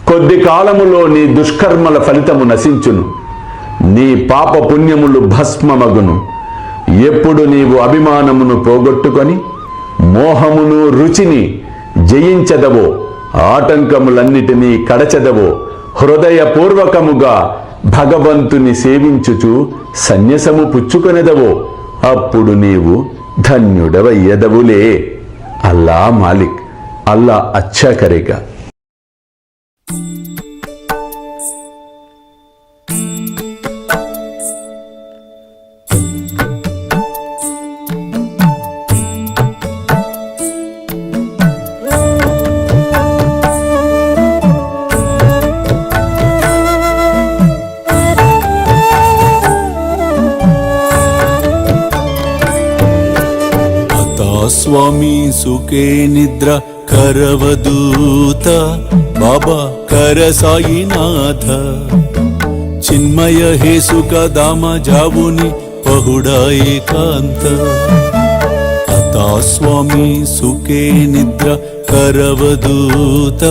కొద్ది కాలములో నీ దుష్కర్మల ఫలితము నశించును, నీ పాప పుణ్యములు భస్మమగును. ఎప్పుడు నీవు అభిమానమును పోగొట్టుకొని మోహమును రుచిని జయించదవో, ఆటంకములన్నిటినీ కడచెదవో, హృదయపూర్వకముగా భగవంతుని సేవించుచు సన్యసము పుచ్చుకొనెదవో, అప్పుడు నీవు ధన్యుడవయ్యదవులే. అల్లా మాలిక్, అల్లా అచ్చా కరేగా. స్వామి సుఖే నిద్ర కరవదూత బాబా కర సాయినాథ చిన్మయ హే సుఖ దామ జావుని పహుడా ఏకాంత అతా స్వామి సుఖే నిద్ర కరవదూత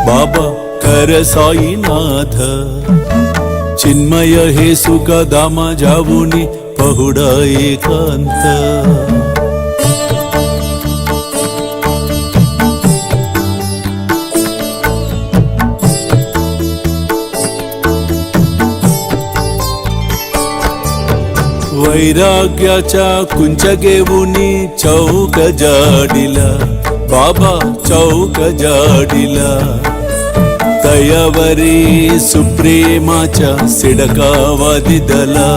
బాబా కర సాయినాథ చిన్మయ హే సుఖ దామ జావుని పహుడా ఏకాంత वैराग्याच्या कुंचगेवुनी चौक जाडिला बाबा चौक जाडिला दयावरी सुप्रेमाच्या सिडकावा दिदला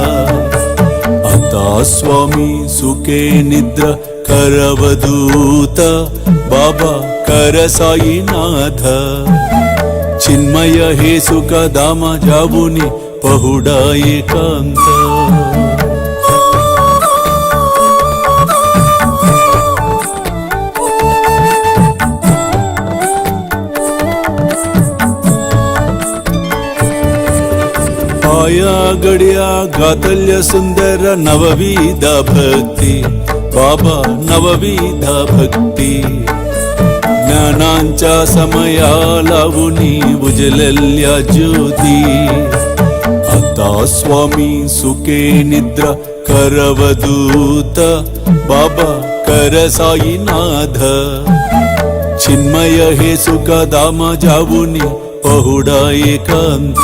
आता स्वामी सुखे निद्र करवदूत बाबा कर साईनाथ चिन्मय हे सुख दामा जावुनी पहुडा एकांत आया गड्या गातल्य सुंदर नवविध भक्ती बाबा नवविध भक्ती ज्ञानांच्या समया लावुनी उजलल्या ज्योती आता स्वामी सुखे निद्रा करवदूत बाबा कर साईनाथ चिन्मय हे सुख दाम जावुनी पहुडा एकांत